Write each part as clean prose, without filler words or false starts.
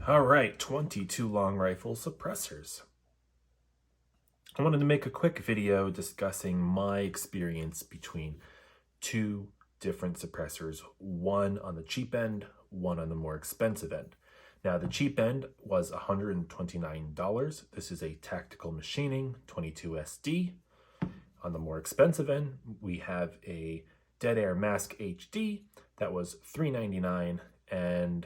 All right, 22 long rifle suppressors. I wanted to make a quick video discussing my experience between two different suppressors, one on the cheap end, one on the more expensive end. Now, the cheap end was $129. This is a tactical machining 22SD. On the more expensive end, we have a Dead Air Mask HD that was $399, and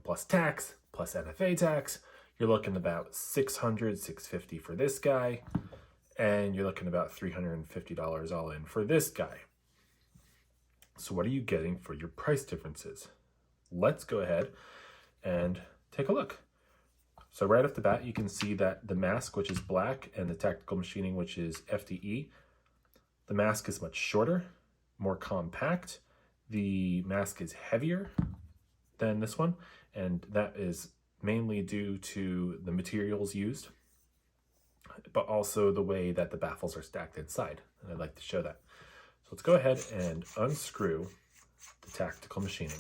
plus tax, plus NFA tax, you're looking about $600, $650 for this guy, and you're looking about $350 all in for this guy. So what are you getting for your price differences? Let's go ahead and take a look. So right off the bat, you can see that the mask, which is black, and the tactical machining, which is FDE, the mask is much shorter, more compact. The mask is heavier than this one, and that is mainly due to the materials used, but also the way that the baffles are stacked inside, and I'd like to show that. So let's go ahead and unscrew the tactical machining.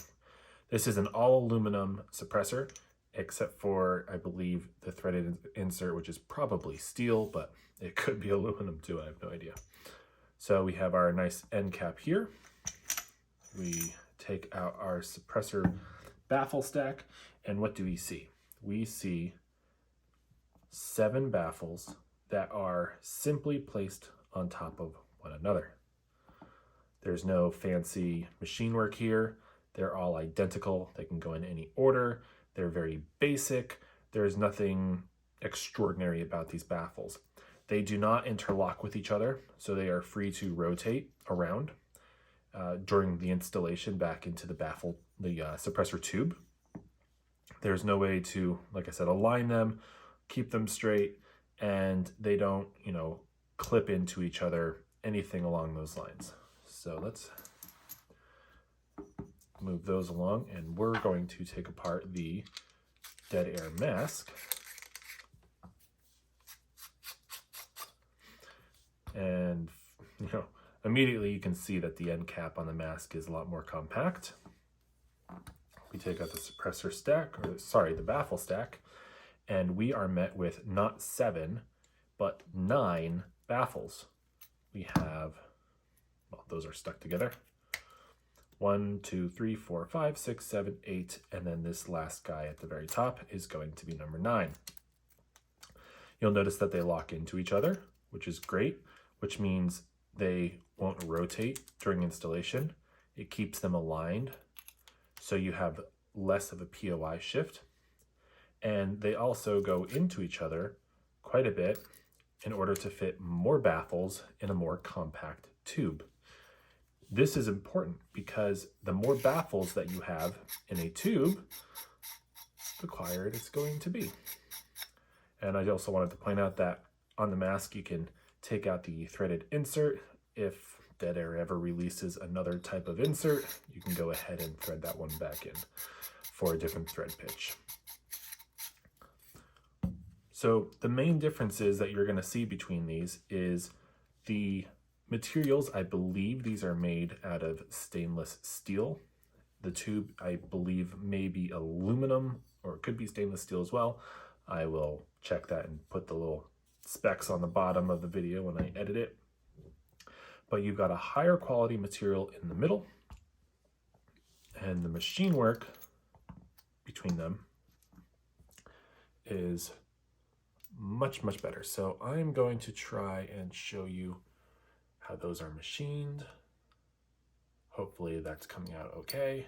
This is an all aluminum suppressor, except for, I believe, the threaded insert, which is probably steel, but it could be aluminum too, I have no idea. So we have our nice end cap here. We take out our suppressor baffle stack, and what do we see? We see 7 baffles that are simply placed on top of one another. There's no fancy machine work here. They're all identical. They can go in any order. They're very basic. There's nothing extraordinary about these baffles. They do not interlock with each other, so they are free to rotate around during the installation back into the suppressor tube. There's no way to, like I said, align them, keep them straight, and they don't, clip into each other, anything along those lines. So let's move those along, and we're going to take apart the Dead Air Mask. And, immediately you can see that the end cap on the mask is a lot more compact. We take out the suppressor stack, the baffle stack, and we are met with not 7, but 9 baffles. We have, those are stuck together. 1, 2, 3, 4, 5, 6, 7, 8, and then this last guy at the very top is going to be number 9. You'll notice that they lock into each other, which is great, which means they won't rotate during installation. It keeps them aligned, so you have less of a POI shift. And they also go into each other quite a bit in order to fit more baffles in a more compact tube. This is important because the more baffles that you have in a tube, the quieter it's going to be. And I also wanted to point out that on the mask, you can take out the threaded insert. If Dead Air ever releases another type of insert, you can go ahead and thread that one back in for a different thread pitch. So the main differences that you're going to see between these is the materials. I believe these are made out of stainless steel. The tube, I believe, may be aluminum, or it could be stainless steel as well. I will check that and put the little specs on the bottom of the video when I edit it. But you've got a higher quality material in the middle, and the machine work between them is much, much better. So I'm going to try and show you how those are machined. Hopefully that's coming out okay.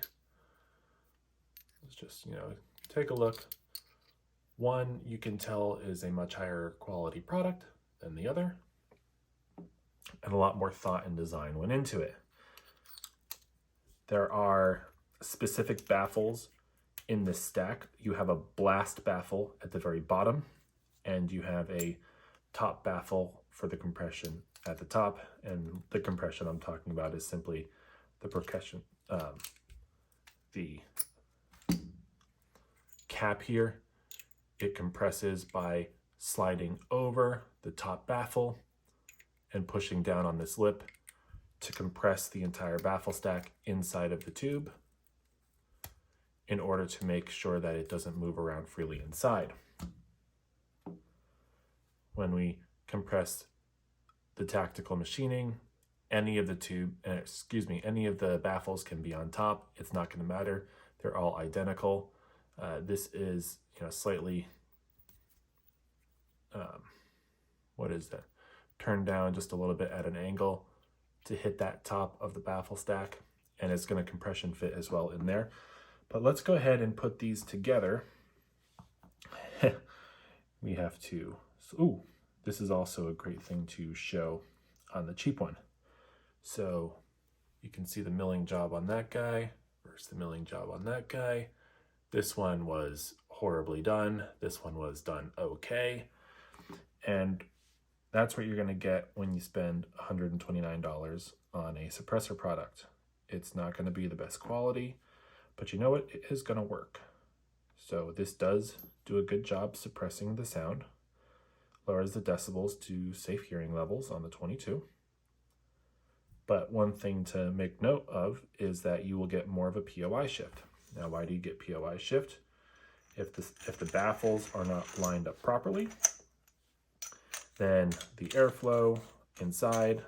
Let's just, take a look. One, you can tell, is a much higher quality product than the other, and a lot more thought and design went into it. There are specific baffles in this stack. You have a blast baffle at the very bottom, and you have a top baffle for the compression at the top. And the compression I'm talking about is simply the percussion, the cap here. It compresses by sliding over the top baffle and pushing down on this lip to compress the entire baffle stack inside of the tube. in order to make sure that it doesn't move around freely inside. When we compress the tactical machining, any of the baffles can be on top. It's not going to matter. They're all identical. This is, slightly, turned down just a little bit at an angle to hit that top of the baffle stack, and it's going to compression fit as well in there. But let's go ahead and put these together. We have to, this is also a great thing to show on the cheap one. So you can see the milling job on that guy versus the milling job on that guy. This one was horribly done. This one was done okay. And that's what you're going to get when you spend $129 on a suppressor product. It's not going to be the best quality, but you know what? It is going to work. So this does do a good job suppressing the sound, lowers the decibels to safe hearing levels on the 22. But one thing to make note of is that you will get more of a POI shift. Now, why do you get POI shift? If the baffles are not lined up properly, then the airflow inside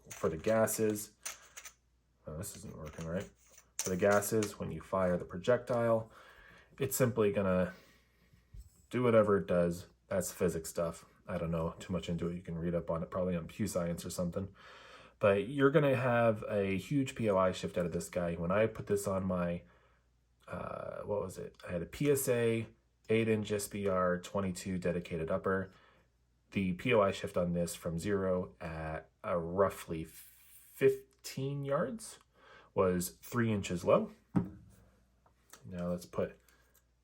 for the gases, this isn't working right. For the gases, when you fire the projectile, it's simply gonna do whatever it does. That's physics stuff. I don't know too much into it. You can read up on it probably on Pew Science or something. But you're gonna have a huge POI shift out of this guy. When I put this on my, I had a PSA 8-inch SBR 22 dedicated upper. The POI shift on this from 0 at roughly 15 yards was 3 inches low. Now let's put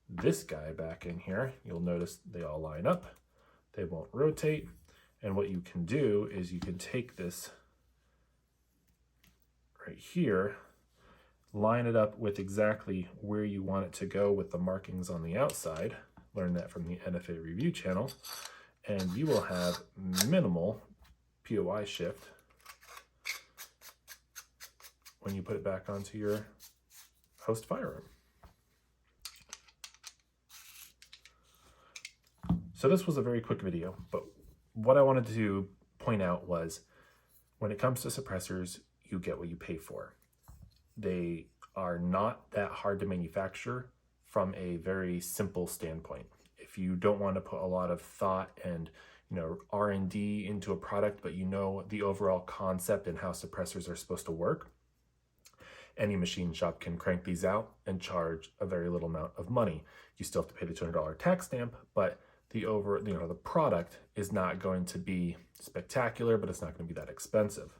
this guy back in here. You'll notice they all line up. They won't rotate. And what you can do is you can take this right here, line it up with exactly where you want it to go with the markings on the outside. Learn that from the NFA review channel. And you will have minimal POI shift when you put it back onto your host firearm. So this was a very quick video, but what I wanted to point out was when it comes to suppressors, you get what you pay for. They are not that hard to manufacture from a very simple standpoint. If you don't want to put a lot of thought and R&D into a product, but you know the overall concept and how suppressors are supposed to work, any machine shop can crank these out and charge a very little amount of money. You still have to pay the $200 tax stamp, but the product is not going to be spectacular, but it's not going to be that expensive.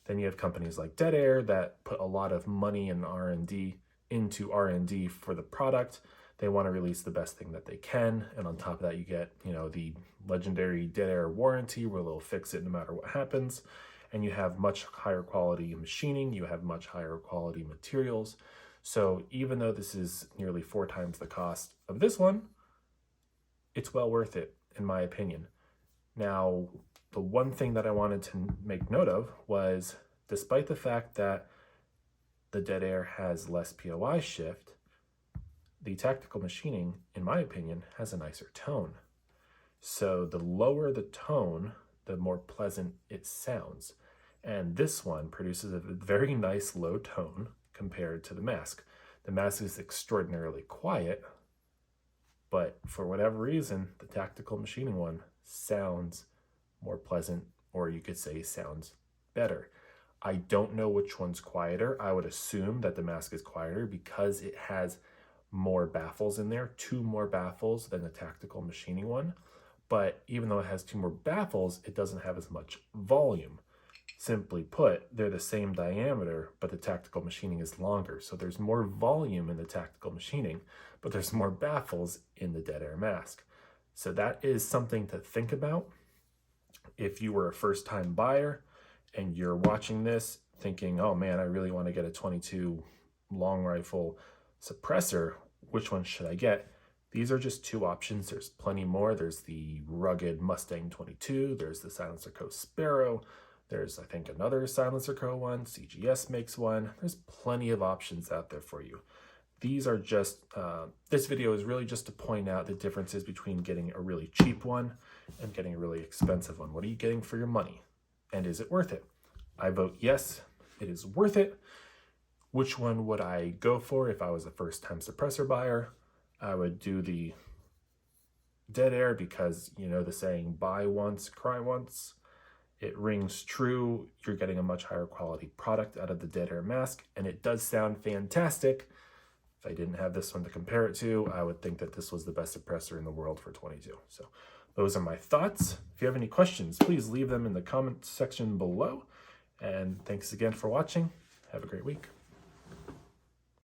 Then you have companies like Dead Air that put a lot of money and R&D into R&D for the product. They want to release the best thing that they can, and on top of that, you get the legendary Dead Air warranty where they'll fix it no matter what happens. And you have much higher quality machining. You have much higher quality materials. So even though this is nearly 4 times the cost of this one, it's well worth it, in my opinion. Now, the one thing that I wanted to make note of was, despite the fact that the Dead Air has less POI shift, the tactical machining, in my opinion, has a nicer tone. So the lower the tone, the more pleasant it sounds. And this one produces a very nice low tone compared to the Mask. The Mask is extraordinarily quiet, but for whatever reason, the tactical machining one sounds more pleasant, or you could say sounds better. I don't know which one's quieter. I would assume that the Mask is quieter because it has more baffles in there, 2 more baffles than the tactical machining one. But even though it has 2 more baffles, it doesn't have as much volume. Simply put, they're the same diameter, but the tactical machining is longer. So there's more volume in the tactical machining, but there's more baffles in the Dead Air Mask. So that is something to think about. If you were a first-time buyer and you're watching this thinking, oh man, I really want to get a 22 long rifle suppressor, which one should I get? These are just 2 options. There's plenty more. There's the rugged Mustang 22. There's the Silencer Co. Sparrow. There's, I think, another Silencer Co. one. CGS makes one. There's plenty of options out there for you. These are just, this video is really just to point out the differences between getting a really cheap one and getting a really expensive one. What are you getting for your money? And is it worth it? I vote yes, it is worth it. Which one would I go for if I was a first-time suppressor buyer? I would do the dead air because, you know the saying, buy once, cry once. It rings true. You're getting a much higher quality product out of the dead air mask, and it does sound fantastic. If I didn't have this one to compare it to, I would think that this was the best suppressor in the world for 22. So those are my thoughts. If you have any questions, please leave them in the comment section below. And thanks again for watching. Have a great week.